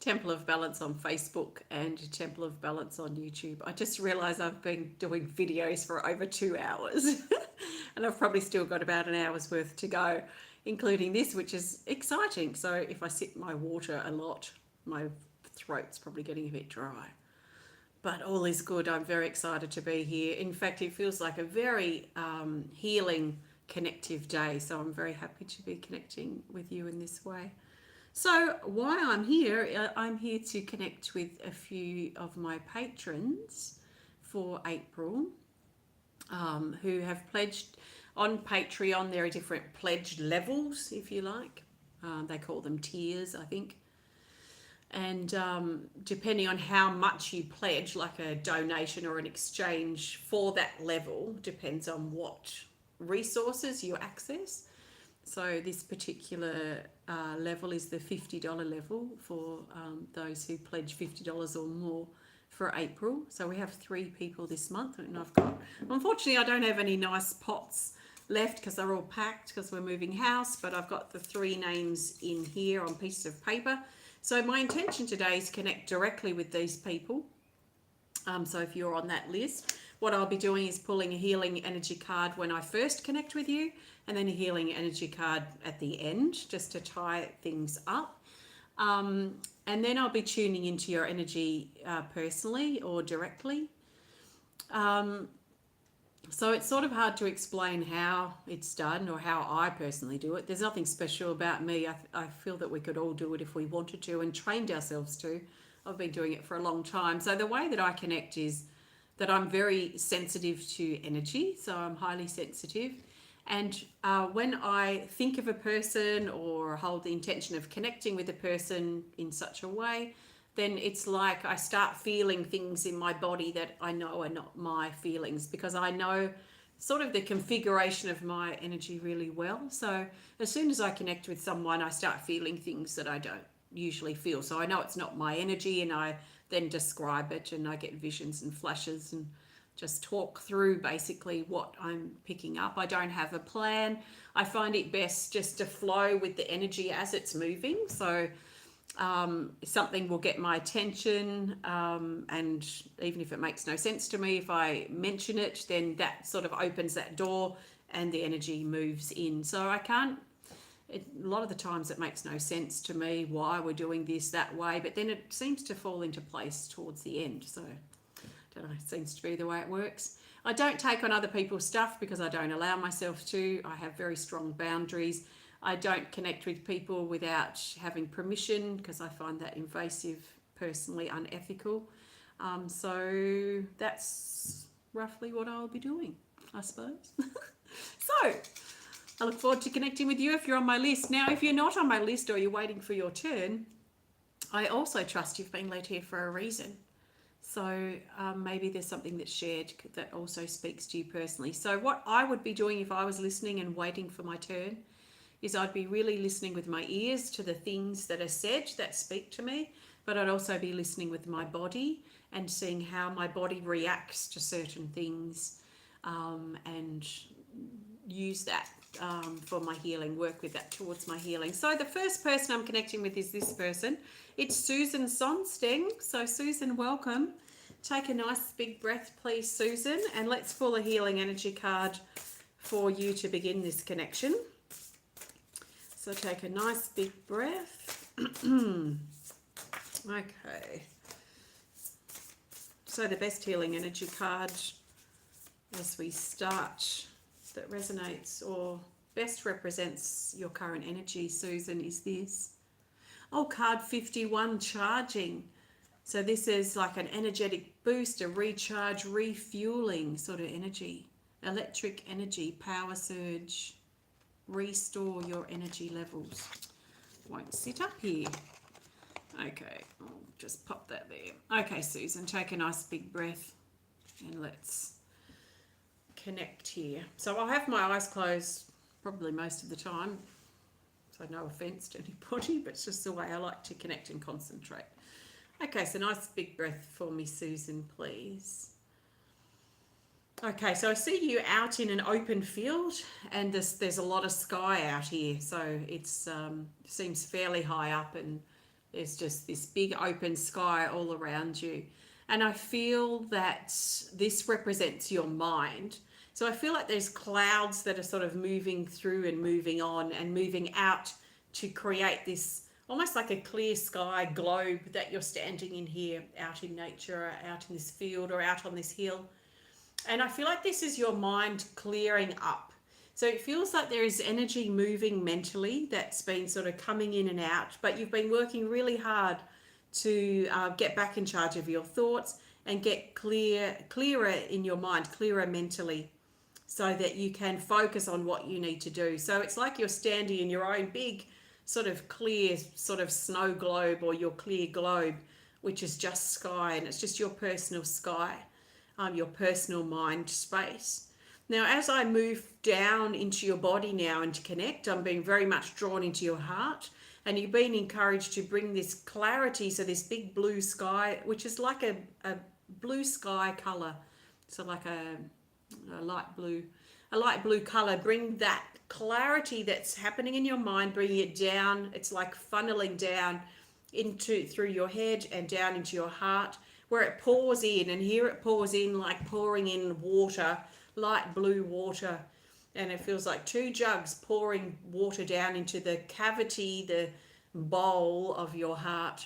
Temple of Balance on Facebook and Temple of Balance on YouTube. I just realised I've been doing videos for over 2 hours and I've probably still got about an hour's worth to go, including this, which is exciting. So if I sip my water a lot, my throat's probably getting a bit dry. But all is good. I'm very excited to be here. In fact, it feels like a very healing, connective day. So I'm very happy to be connecting with you in this way. So why I'm here to connect with a few of my patrons for April who have pledged on Patreon. There are different pledge levels, if you like. They call them tiers, I think. And depending on how much you pledge, like a donation or an exchange for that level, depends on what resources you access. So this particular level is the $50 level for those who pledge $50 or more for April. So we have 3 people this month, and unfortunately I don't have any nice pots left because they're all packed because we're moving house, but I've got the 3 names in here on pieces of paper. So my intention today is to connect directly with these people. So if you're on that list, what I'll be doing is pulling a healing energy card when I first connect with you, and then a healing energy card at the end, just to tie things up. And then I'll be tuning into your energy personally or directly. So it's sort of hard to explain how it's done or how I personally do it. There's nothing special about me. I feel that we could all do it if we wanted to and trained ourselves to. I've been doing it for a long time. So the way that I connect is that I'm very sensitive to energy. So I'm highly sensitive. And when I think of a person or hold the intention of connecting with a person in such a way, then it's like I start feeling things in my body that I know are not my feelings, because I know sort of the configuration of my energy really well. So as soon as I connect with someone, I start feeling things that I don't usually feel. So I know it's not my energy, and I then describe it, and I get visions and flashes and just talk through basically what I'm picking up. I don't have a plan. I find it best just to flow with the energy as it's moving. So something will get my attention, and even if it makes no sense to me, if I mention it, then that sort of opens that door and the energy moves in. So I can't, a lot of the times it makes no sense to me why we're doing this that way, but then it seems to fall into place towards the end. So I don't know, it seems to be the way it works. I don't take on other people's stuff because I don't allow myself to. I have very strong boundaries. I don't connect with people without having permission because I find that invasive, personally unethical. So that's roughly what I'll be doing, I suppose. So I look forward to connecting with you if you're on my list. Now, if you're not on my list or you're waiting for your turn, I also trust you've been led here for a reason. So maybe there's something that's shared that also speaks to you personally. So what I would be doing if I was listening and waiting for my turn is I'd be really listening with my ears to the things that are said that speak to me, but I'd also be listening with my body and seeing how my body reacts to certain things, and use that for my healing, work with that towards my healing. So the first person I'm connecting with is this person. It's Susan Sonsteng. So Susan, welcome. Take a nice big breath, please, Susan, and let's pull a healing energy card for you to begin this connection. So take a nice big breath. Okay. So the best healing energy card as we start that resonates or best represents your current energy, Susan, is this. Oh, card 51, charging. So this is like an energetic boost, a recharge, refueling sort of energy. Electric energy, power surge. Restore your energy levels. Won't sit up here. Okay, I'll just pop that there. Okay, Susan, take a nice big breath and let's connect here. So I'll have my eyes closed probably most of the time, so no offense to anybody, but it's just the way I like to connect and concentrate. Okay, so nice big breath for me, Susan, please. Okay, so I see you out in an open field, and there's a lot of sky out here, so it's seems fairly high up, and There's just this big open sky all around you. And I feel that this represents your mind. So I feel like there's clouds that are sort of moving through and moving on and moving out to create this almost like a clear sky globe that you're standing in here, out in nature, or out in this field, or out on this hill. And I feel like this is your mind clearing up. So it feels like there is energy moving mentally that's been sort of coming in and out, but you've been working really hard to get back in charge of your thoughts and get clearer in your mind, clearer mentally, so that you can focus on what you need to do. So it's like you're standing in your own big sort of clear sort of snow globe, or your clear globe, which is just sky, and it's just your personal sky, your personal mind space. Now, as I move down into your body now and to connect, I'm being very much drawn into your heart, and you've been encouraged to bring this clarity. So this big blue sky, which is like a blue sky color, so like a light blue color, bring that clarity that's happening in your mind, bring it down. It's like funneling down through your head and down into your heart, where it pours in, and here it pours in like pouring in water, light blue water, and it feels like two jugs pouring water down into the cavity, the bowl of your heart,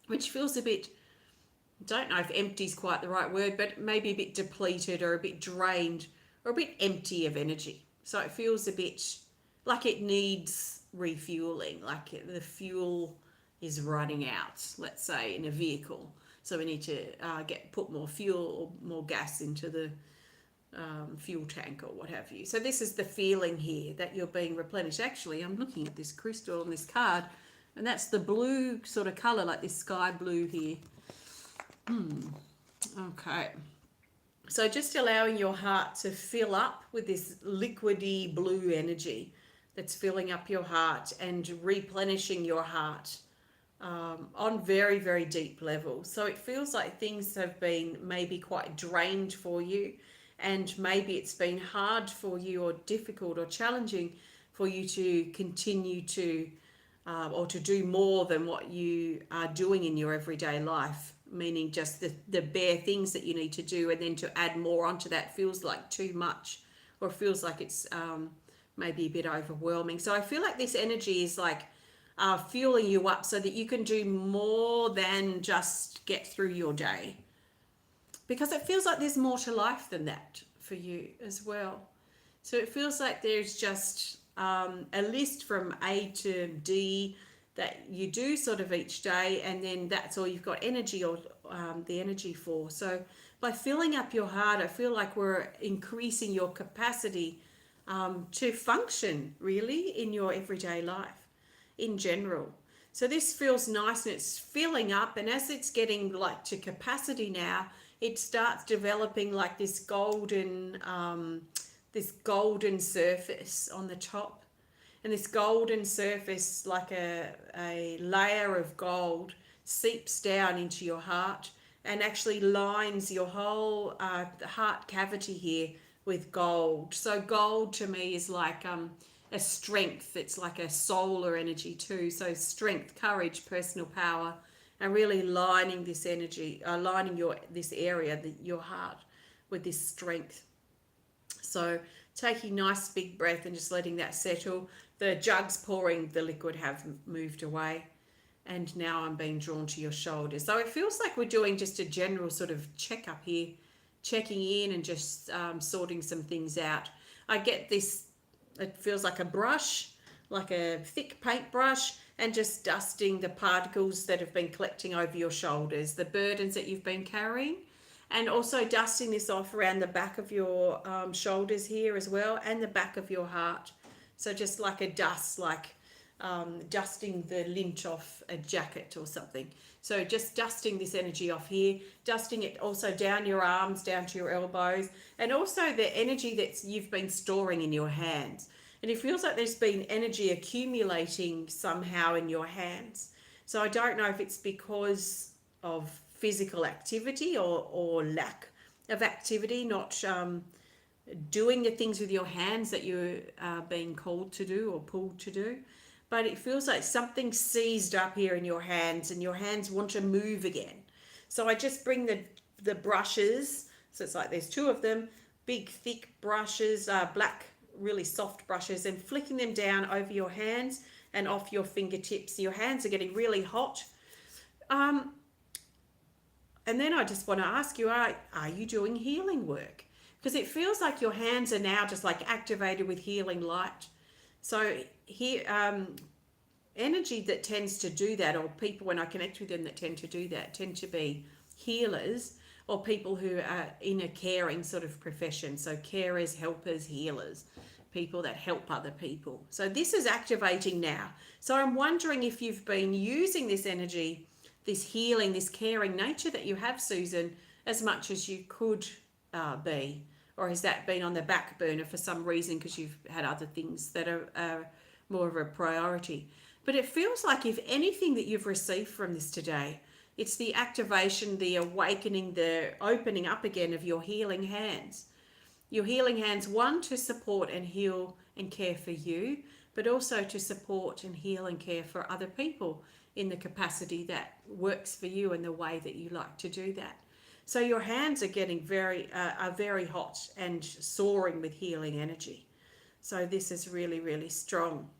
which feels a bit, don't know if empty is quite the right word, but maybe a bit depleted or a bit drained or a bit empty of energy. So it feels a bit like it needs refueling, like the fuel is running out, let's say, in a vehicle. So we need to put more fuel or more gas into the fuel tank or what have you. So this is the feeling here that you're being replenished. Actually, I'm looking at this crystal on this card, and that's the blue sort of color, like this sky blue here. Okay. So just allowing your heart to fill up with this liquidy blue energy that's filling up your heart and replenishing your heart on very, very deep levels. So it feels like things have been maybe quite drained for you, and maybe it's been hard for you or difficult or challenging for you to continue to or to do more than what you are doing in your everyday life, meaning just the bare things that you need to do, and then to add more onto that feels like too much, or feels like it's maybe a bit overwhelming. So I feel like this energy is like fueling you up so that you can do more than just get through your day, because it feels like there's more to life than that for you as well. So it feels like there's just a list from A to D that you do sort of each day, and then that's all you've got energy or the energy for. So by filling up your heart, I feel like we're increasing your capacity to function really in your everyday life in general. So this feels nice, and it's filling up, and as it's getting like to capacity now, it starts developing like this golden surface on the top. And this golden surface, like a layer of gold, seeps down into your heart and actually lines your whole heart cavity here with gold. So gold to me is like a strength. It's like a solar energy too. So strength, courage, personal power, and really lining this energy, lining this area, your heart, with this strength. So taking nice big breath and just letting that settle. The jugs pouring the liquid have moved away, and now I'm being drawn to your shoulders. So it feels like we're doing just a general sort of checkup here, checking in and just sorting some things out. I get this, it feels like a brush, like a thick paintbrush, and just dusting the particles that have been collecting over your shoulders, the burdens that you've been carrying, and also dusting this off around the back of your shoulders here as well, and the back of your heart. So just like a dust, like dusting the lint off a jacket or something. So just dusting this energy off here, dusting it also down your arms, down to your elbows, and also the energy that you've been storing in your hands. And it feels like there's been energy accumulating somehow in your hands. So I don't know if it's because of physical activity or lack of activity, not doing the things with your hands that you are being called to do or pulled to do. but it feels like something seized up here in your hands and your hands want to move again. So I just bring the brushes, so it's like there's two of them, big thick brushes, black really soft brushes, and flicking them down over your hands and off your fingertips. Your hands are getting really hot. Um, and then I just want to ask you, are you doing healing work? Because it feels like your hands are now just like activated with healing light. So here, energy that tends to do that, or people when I connect with them that tend to do that, tend to be healers or people who are in a caring sort of profession. So carers, helpers, healers, people that help other people. So this is activating now. So I'm wondering if you've been using this energy, this healing, this caring nature that you have, Susan, as much as you could be, or has that been on the back burner for some reason because you've had other things that are more of a priority? But it feels like if anything that you've received from this today, it's the activation, the awakening, the opening up again of your healing hands. Your healing hands, one, to support and heal and care for you, but also to support and heal and care for other people in the capacity that works for you and the way that you like to do that. So your hands are getting very hot and soaring with healing energy. So this is really, really strong.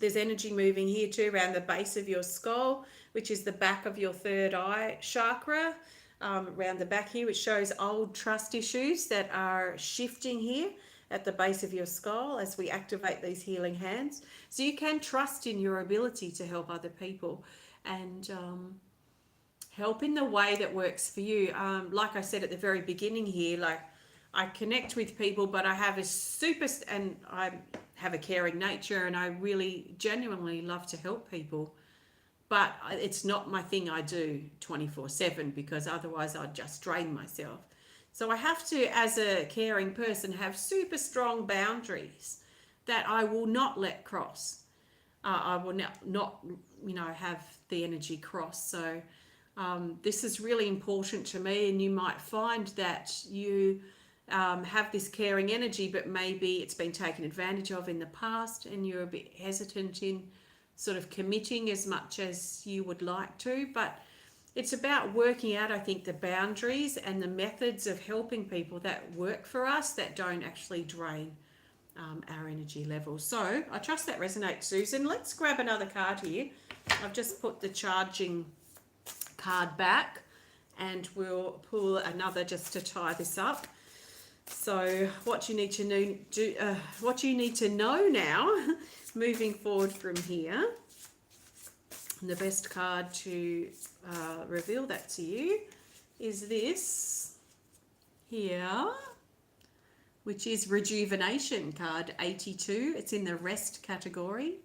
There's energy moving here too around the base of your skull, which is the back of your third eye chakra, around the back here, which shows old trust issues that are shifting here at the base of your skull as we activate these healing hands. So you can trust in your ability to help other people and help in the way that works for you. Like I said at the very beginning here, like I connect with people, but I have I have a caring nature, and I really genuinely love to help people. But it's not my thing I do 24/7, because otherwise I'd just drain myself. So I have to, as a caring person, have super strong boundaries that I will not let cross. I will not have the energy cross. So this is really important to me, and you might find that you have this caring energy, but maybe it's been taken advantage of in the past and you're a bit hesitant in sort of committing as much as you would like to. But it's about working out, I think, the boundaries and the methods of helping people that work for us, that don't actually drain our energy levels. So I trust that resonates, Susan. Let's grab another card here. I've just put the charging card back, and we'll pull another just to tie this up. So what you need to know now, moving forward from here, and the best card to reveal that to you is this here, which is Rejuvenation Card 82. It's in the rest category.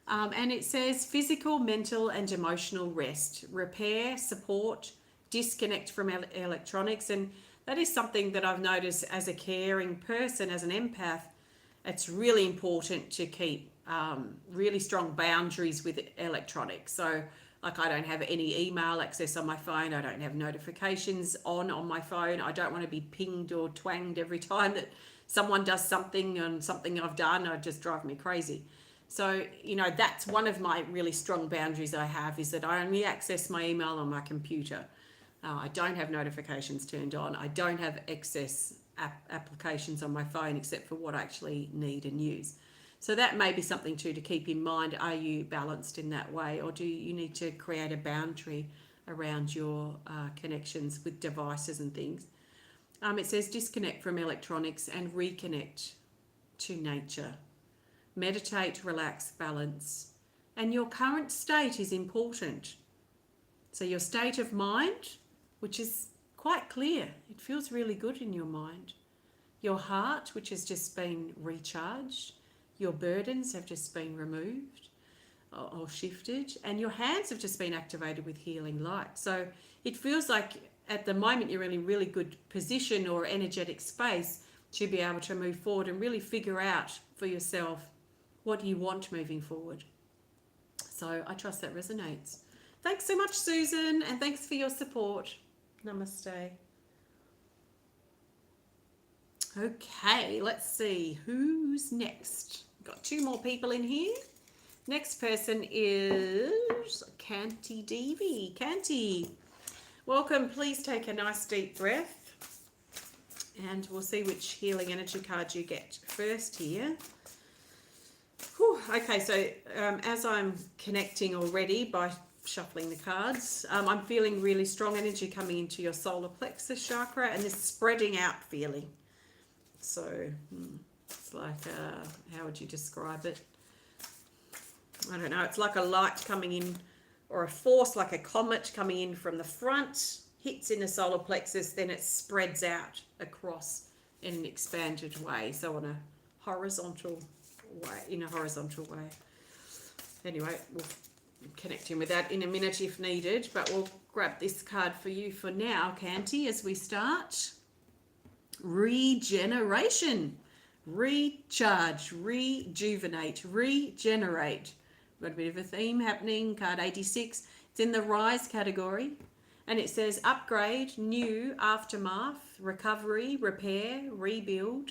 And it says physical, mental and emotional rest, repair, support, disconnect from electronics. And that is something that I've noticed as a caring person, as an empath. It's really important to keep really strong boundaries with electronics. So like I don't have any email access on my phone. I don't have notifications on my phone. I don't want to be pinged or twanged every time that someone does something on something I've done. It just drives me crazy. So, that's one of my really strong boundaries I have, is that I only access my email on my computer. I don't have notifications turned on. I don't have excess applications on my phone except for what I actually need and use. So that may be something too to keep in mind. Are you balanced in that way, or do you need to create a boundary around your connections with devices and things? It says disconnect from electronics and reconnect to nature. Meditate, relax, balance. And your current state is important. So your state of mind, which is quite clear. It feels really good in your mind. Your heart, which has just been recharged. Your burdens have just been removed or shifted. And your hands have just been activated with healing light. So it feels like at the moment you're in a really good position or energetic space to be able to move forward and really figure out for yourself what you want moving forward. So I trust that resonates. Thanks so much, Susan, and thanks for your support. Namaste. Okay, let's see who's next. Got two more people in here. Next person is KantiDevi. Kanti, welcome. Please take a nice deep breath. And we'll see which healing energy card you get first here. Whew, okay, so as I'm connecting already by shuffling the cards, I'm feeling really strong energy coming into your solar plexus chakra and this spreading out feeling. So it's like, how would you describe it? I don't know, it's like a light coming in, or a force like a comet coming in from the front, hits in the solar plexus, then it spreads out across in an expanded way, so on a horizontal way, Anyway, we'll connect in with that in a minute if needed, but we'll grab this card for you for now, Kanti, as we start. Regeneration. Recharge, rejuvenate, regenerate. We've got a bit of a theme happening. Card 86. It's in the rise category. And it says upgrade, new, aftermath, recovery, repair, rebuild.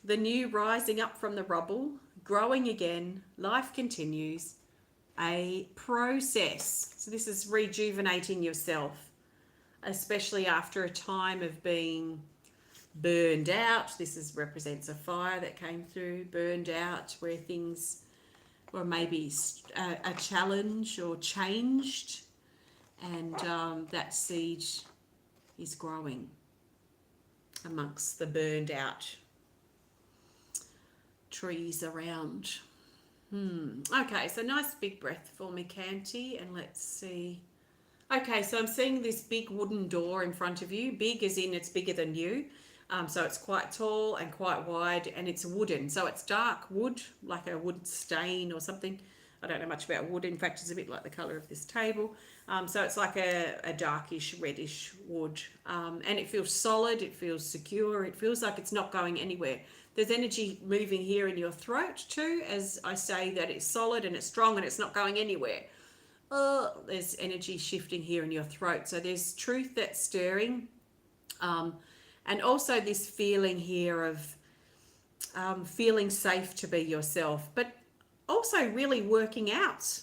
The new rising up from the rubble, growing again, life continues. A process. So this is rejuvenating yourself, especially after a time of being burned out. This represents a fire that came through, burned out, where things were maybe a challenge or changed. And that seed is growing amongst the burned out trees around. Okay, so nice big breath for me, Kanti, and let's see. Okay, so I'm seeing this big wooden door in front of you. Big as in it's bigger than you. So it's quite tall and quite wide, and it's wooden. So it's dark wood, like a wood stain or something. I don't know much about wood. In fact, it's a bit like the colour of this table. So it's like a darkish, reddish wood. And it feels solid, it feels secure, it feels like it's not going anywhere. There's energy moving here in your throat too, as I say that it's solid and it's strong and it's not going anywhere. There's energy shifting here in your throat. So there's truth that's stirring. And also this feeling here of feeling safe to be yourself, but also really working out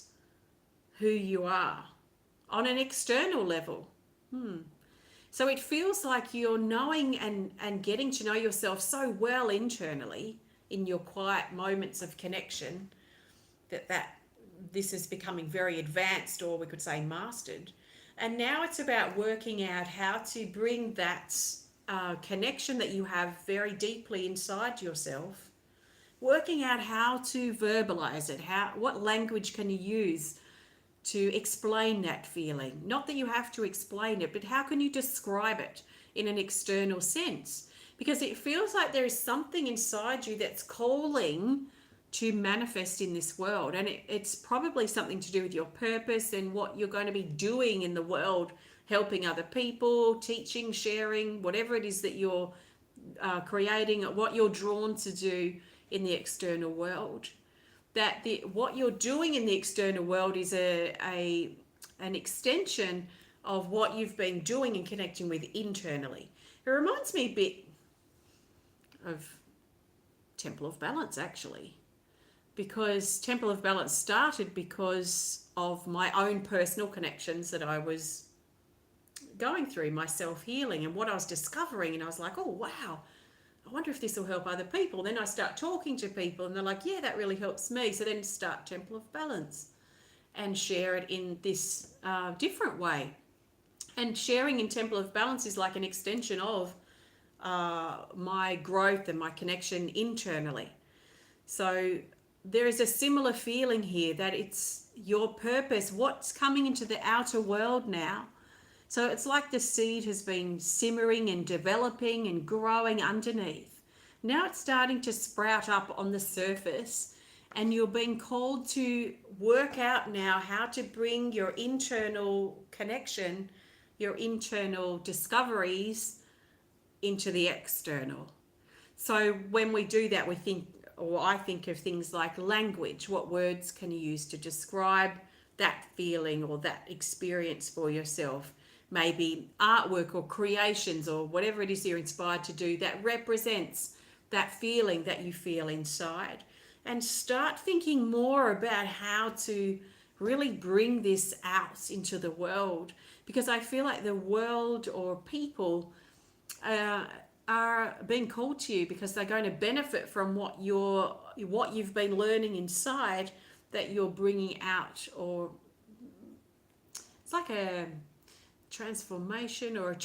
who you are on an external level. So it feels like you're knowing and getting to know yourself so well internally in your quiet moments of connection that this is becoming very advanced, or we could say mastered. And now it's about working out how to bring that connection that you have very deeply inside yourself, working out how to verbalize it, what language can you use to explain that feeling. Not that you have to explain it, but how can you describe it in an external sense? Because it feels like there is something inside you that's calling to manifest in this world, and it's probably something to do with your purpose and what you're going to be doing in the world, helping other people, teaching, sharing, whatever it is that you're creating, what you're drawn to do in the external world. That what you're doing in the external world is an extension of what you've been doing and connecting with internally. It reminds me a bit of Temple of Balance, actually, because Temple of Balance started because of my own personal connections that I was going through, my self-healing and what I was discovering. And I was like, oh, wow, I wonder if this will help other people. Then I start talking to people and they're like, yeah, that really helps me. So then start Temple of Balance and share it in this different way. And sharing in Temple of Balance is like an extension of my growth and my connection internally. So there is a similar feeling here that it's your purpose, what's coming into the outer world now. So it's like the seed has been simmering and developing and growing underneath. Now it's starting to sprout up on the surface, and you're being called to work out now how to bring your internal connection, your internal discoveries into the external. So when we do that, we think, or I think of things like language. What words can you use to describe that feeling or that experience for yourself? Maybe artwork or creations or whatever it is you're inspired to do that represents that feeling that you feel inside. and start thinking more about how to really bring this out into the world, because I feel like the world or people are being called to you because they're going to benefit from what you've been learning inside that you're bringing out. Or it's like a transformation or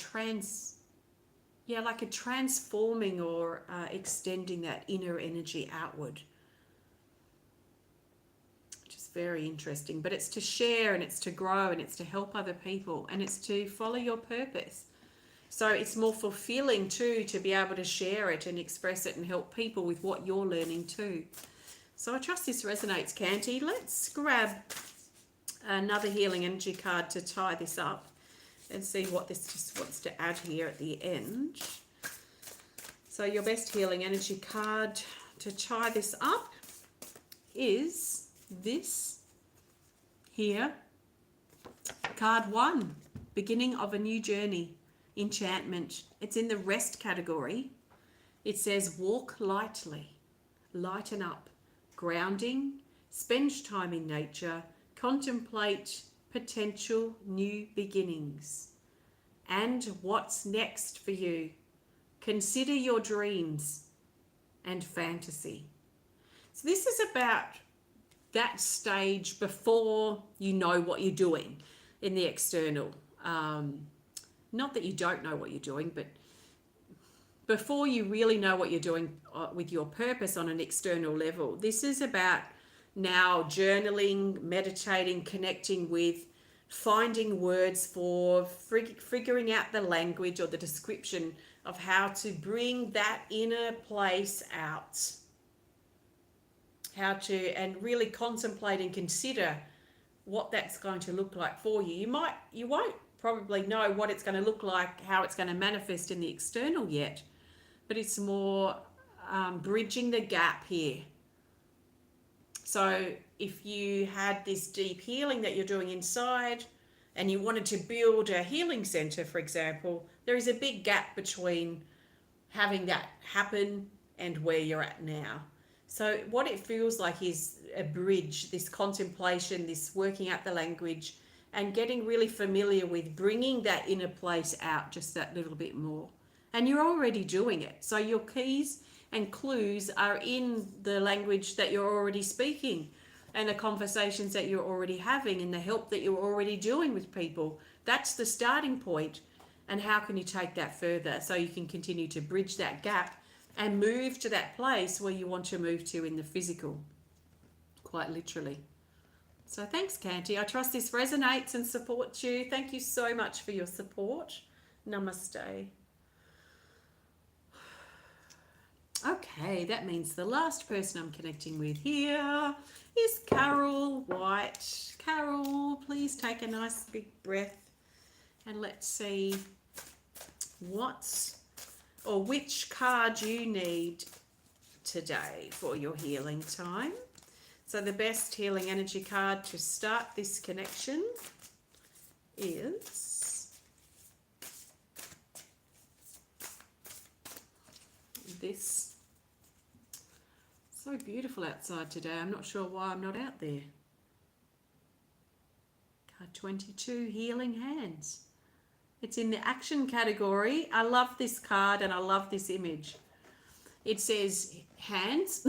like a transforming or extending that inner energy outward. Which is very interesting. But it's to share, and it's to grow, and it's to help other people, and it's to follow your purpose. So it's more fulfilling too to be able to share it and express it and help people with what you're learning too. So I trust this resonates, Kanti. Let's grab another healing energy card to tie this up and see what this just wants to add here at the end. So your best healing energy card to tie this up is this here. Card 1, beginning of a new journey, enchantment. It's in the rest category. It says walk lightly, lighten up, grounding, spend time in nature, contemplate potential new beginnings. And what's next for you? Consider your dreams and fantasy. So this is about that stage before you know what you're doing in the external. Not that you don't know what you're doing, but before you really know what you're doing with your purpose on an external level. This is about now journaling, meditating, connecting with, finding words for, figuring out the language or the description of how to bring that inner place out. And really contemplate and consider what that's going to look like for you. You won't probably know what it's going to look like, how it's going to manifest in the external yet, but it's more bridging the gap here. So if you had this deep healing that you're doing inside and you wanted to build a healing center, for example, there is a big gap between having that happen and where you're at now. So what it feels like is a bridge, this contemplation, this working out the language, and getting really familiar with bringing that inner place out just that little bit more. And you're already doing it. So your keys and clues are in the language that you're already speaking, and the conversations that you're already having, and the help that you're already doing with people. That's the starting point. And how can you take that further so you can continue to bridge that gap and move to that place where you want to move to in the physical, quite literally. So thanks, Kanti. I trust this resonates and supports you. Thank you so much for your support. Namaste. Okay, that means the last person I'm connecting with here is Carol White. Carol, please take a nice big breath and let's see which card you need today for your healing time. So the best healing energy card to start this connection is this. So beautiful outside today. I'm not sure why I'm not out there. Card 22, Healing Hands. It's in the action category. I love this card and I love this image. It says hands,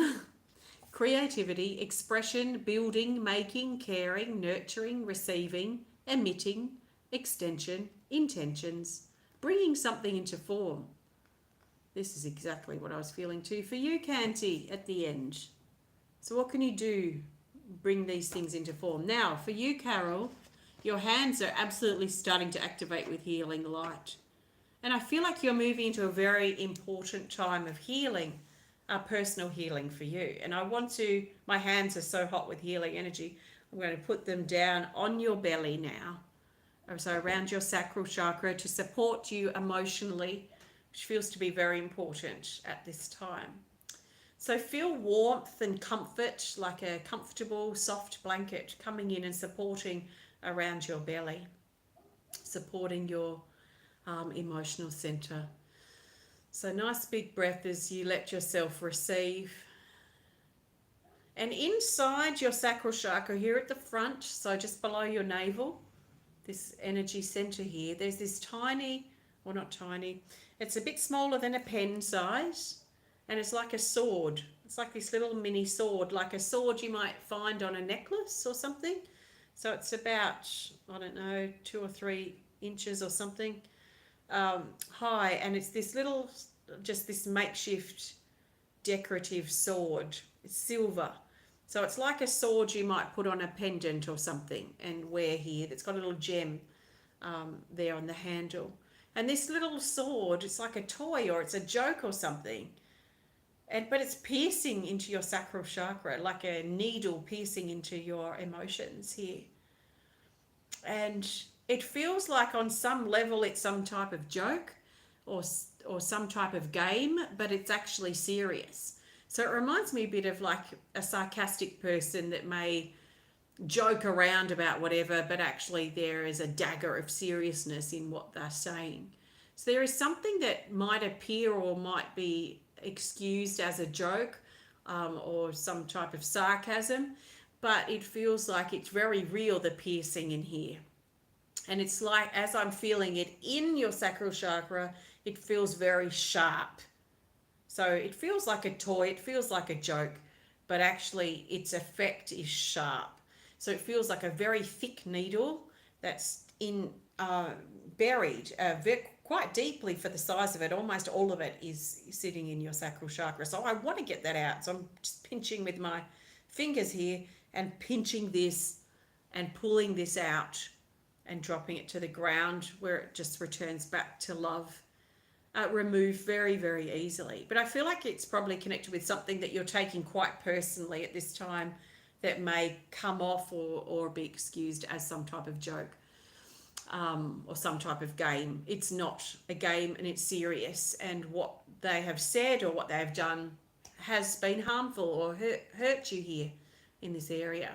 creativity, expression, building, making, caring, nurturing, receiving, emitting, extension, intentions, bringing something into form. This is exactly what I was feeling too for you, Kanti, at the end. So what can you do? Bring these things into form. Now, for you, Carol, your hands are absolutely starting to activate with healing light. And I feel like you're moving into a very important time of healing, personal healing for you. And my hands are so hot with healing energy, I'm going to put them down on your belly now. So around your sacral chakra to support you emotionally, which feels to be very important at this time. So feel warmth and comfort, like a comfortable, soft blanket coming in and supporting around your belly, supporting your emotional center. So nice big breath as you let yourself receive And inside your sacral chakra here at the front, so just below your navel, this energy center here, there's this tiny, or not tiny, it's a bit smaller than a pen size, and it's like a sword. It's like this little mini sword, like a sword you might find on a necklace or something. So it's about, I don't know, 2 or 3 inches or something high, and it's this little, just this makeshift decorative sword. It's silver. So it's like a sword you might put on a pendant or something and wear here. That's got a little gem there on the handle. And this little sword, it's like a toy or it's a joke or something. But it's piercing into your sacral chakra, like a needle piercing into your emotions here. And it feels like on some level it's some type of joke or some type of game, but it's actually serious. So it reminds me a bit of like a sarcastic person that may joke around about whatever, but actually there is a dagger of seriousness in what they're saying. So there is something that might appear or might be excused as a joke or some type of sarcasm, but it feels like it's very real, the piercing in here. And it's like, as I'm feeling it in your sacral chakra, it feels very sharp. So it feels like a toy, it feels like a joke, but actually its effect is sharp. So it feels like a very thick needle that's buried quite deeply for the size of it. Almost all of it is sitting in your sacral chakra. So I want to get that out. So I'm just pinching with my fingers here and pinching this and pulling this out and dropping it to the ground where it just returns back to love. Removed very, very easily. But I feel like it's probably connected with something that you're taking quite personally at this time that may come off or be excused as some type of joke or some type of game. It's not a game and it's serious, and what they have said or what they have done has been harmful or hurt you here in this area.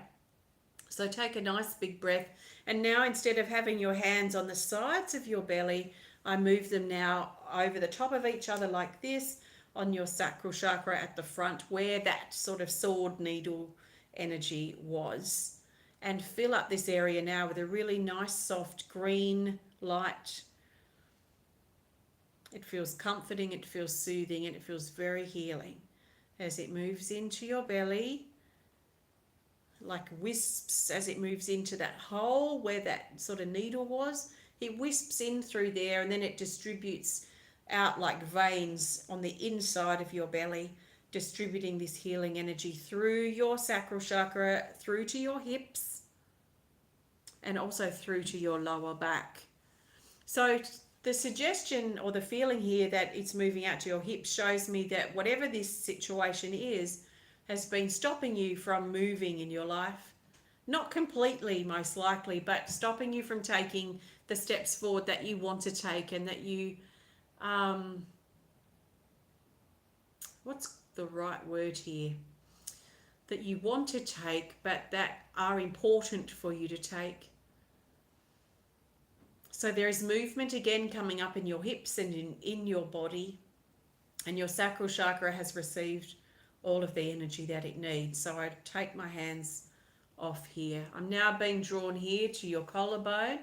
So take a nice big breath, and now instead of having your hands on the sides of your belly, I move them now over the top of each other like this on your sacral chakra at the front where that sort of sword needle energy was, and fill up this area now with a really nice soft green light. It feels comforting, it feels soothing, and it feels very healing as it moves into your belly, like wisps as it moves into that hole where that sort of needle was. It wisps in through there, and then it distributes out like veins on the inside of your belly, distributing this healing energy through your sacral chakra, through to your hips, and also through to your lower back. So the suggestion or the feeling here that it's moving out to your hips shows me that whatever this situation is has been stopping you from moving in your life. Not completely, most likely, but stopping you from taking the steps forward that you want to take, and that you, what's the right word here? That you want to take, but that are important for you to take. So there is movement again coming up in your hips and in your body, and your sacral chakra has received all of the energy that it needs. So I take my hands off here. I'm now being drawn here to your collarbone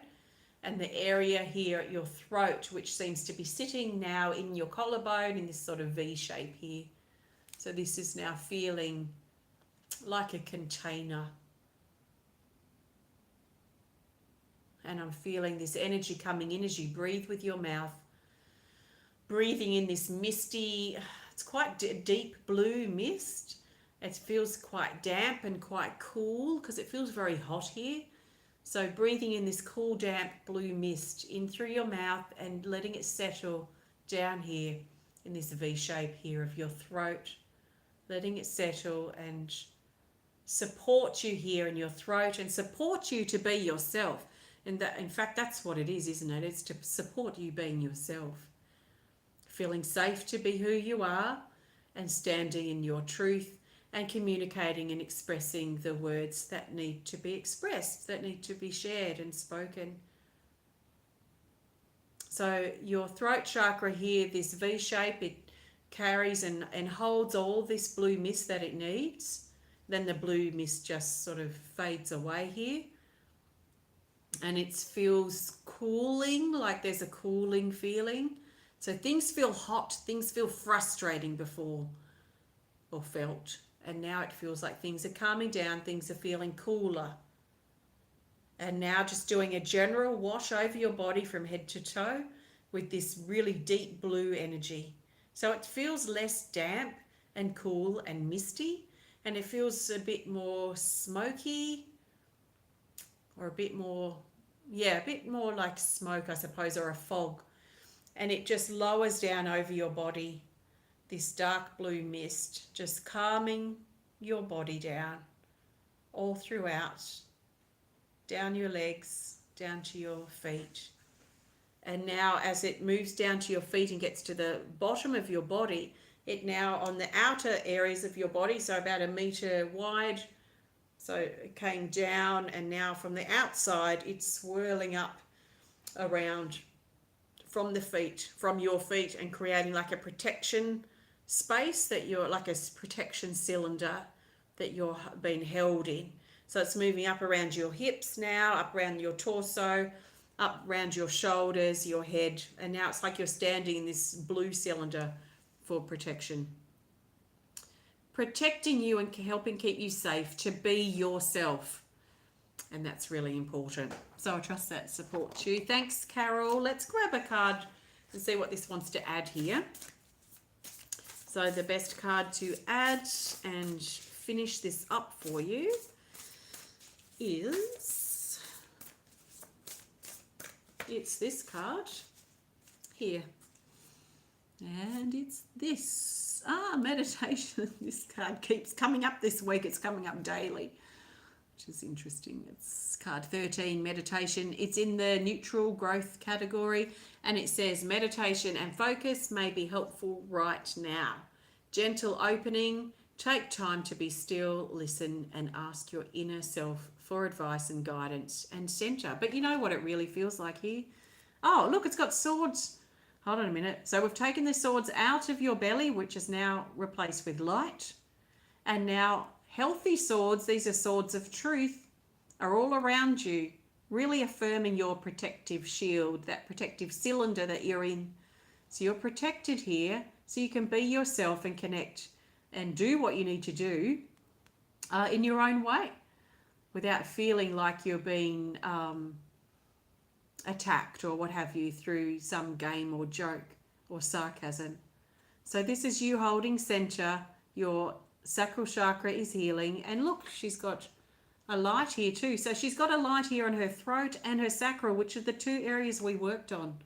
and the area here at your throat, which seems to be sitting now in your collarbone in this sort of V shape here. So this is now feeling like a container. And I'm feeling this energy coming in as you breathe with your mouth. Breathing in this misty, it's quite deep blue mist. It feels quite damp and quite cool because it feels very hot here. So breathing in this cool, damp blue mist in through your mouth and letting it settle down here in this V shape here of your throat. Letting it settle and support you here in your throat and support you to be yourself. And that, in fact, that's what it is, isn't it? It's to support you being yourself. Feeling safe to be who you are and standing in your truth and communicating and expressing the words that need to be expressed, that need to be shared and spoken. So your throat chakra here, this V shape, it carries and holds all this blue mist that it needs. then the blue mist just sort of fades away here. And it feels cooling, like there's a cooling feeling. So things feel hot, things feel frustrating before, or felt. And now it feels like things are calming down, things are feeling cooler. And now just doing a general wash over your body from head to toe with this really deep blue energy. So it feels less damp and cool and misty, and it feels a bit more smoky, or a bit more like smoke, I suppose, or a fog. And it just lowers down over your body, this dark blue mist, just calming your body down all throughout, down your legs, down to your feet. And now as it moves down to your feet and gets to the bottom of your body, it now on the outer areas of your body, so about 1 meter wide, so it came down, and now from the outside it's swirling up around from the feet, from your feet, and creating like a protection space, that you're like a protection cylinder that you're being held in. So it's moving up around your hips now, up around your torso, up around your shoulders, your head, and now it's like you're standing in this blue cylinder for protection. Protecting you and helping keep you safe to be yourself. And that's really important. So I trust that supports you. Thanks, Carol. Let's grab a card and see what this wants to add here. So the best card to add and finish this up for you is, it's this card here. And it's this. Meditation. This card keeps coming up this week. It's coming up daily, which is interesting. It's card 13, meditation. It's in the neutral growth category, and it says meditation and focus may be helpful right now. Gentle opening. Take time to be still, listen, and ask your inner self for advice and guidance and center. But you know what it really feels like here? Oh, look, it's got swords. Hold on a minute. So we've taken the swords out of your belly, which is now replaced with light. And now healthy swords, these are swords of truth, are all around you, really affirming your protective shield, that protective cylinder that you're in. So you're protected here, so you can be yourself and connect and do what you need to do in your own way, without feeling like you're being attacked or what have you through some game or joke or sarcasm. So this is you holding center. Your sacral chakra is healing, and look, she's got a light here too. So she's got a light here on her throat and her sacral, which are the two areas we worked on,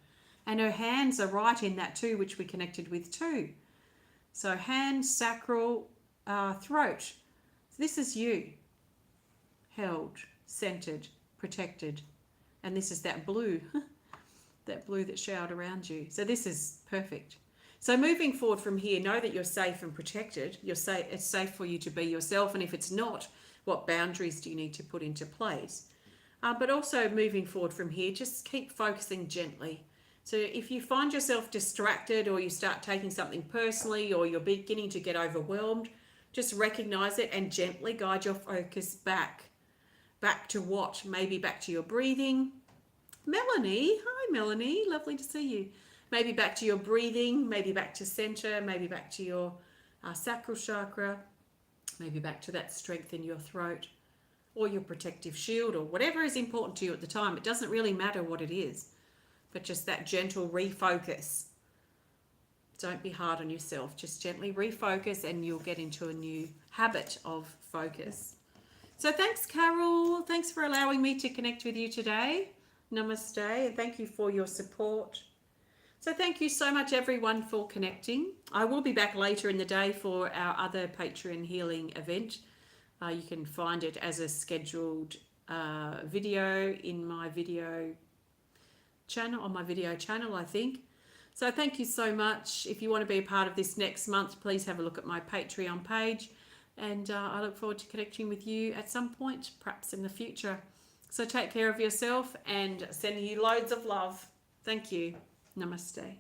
and her hands are right in that too, which we connected with too. So hand, sacral, throat. So this is you, held, centered, protected. And this is that blue, that blue that showered around you. So this is perfect. So moving forward from here, know that you're safe and protected. You're safe. It's safe for you to be yourself. And if it's not, what boundaries do you need to put into place? But also moving forward from here, just keep focusing gently. So if you find yourself distracted, or you start taking something personally, or you're beginning to get overwhelmed, just recognize it and gently guide your focus back. Back to what? Maybe back to your breathing. Melanie, hi Melanie, lovely to see you. Maybe back to your breathing, maybe back to center, maybe back to your sacral chakra, maybe back to that strength in your throat, or your protective shield, or whatever is important to you at the time. It doesn't really matter what it is, but just that gentle refocus. Don't be hard on yourself. Just gently refocus, and you'll get into a new habit of focus. So thanks, Carol. Thanks for allowing me to connect with you today. Namaste, and thank you for your support. So thank you so much, everyone, for connecting. I will be back later in the day for our other Patreon healing event. You can find it as a scheduled video in my video channel, on my video channel, I think. So thank you so much. If you want to be a part of this next month, please have a look at my Patreon page. And I look forward to connecting with you at some point, perhaps in the future. So take care of yourself, and sending you loads of love. Thank you. Namaste.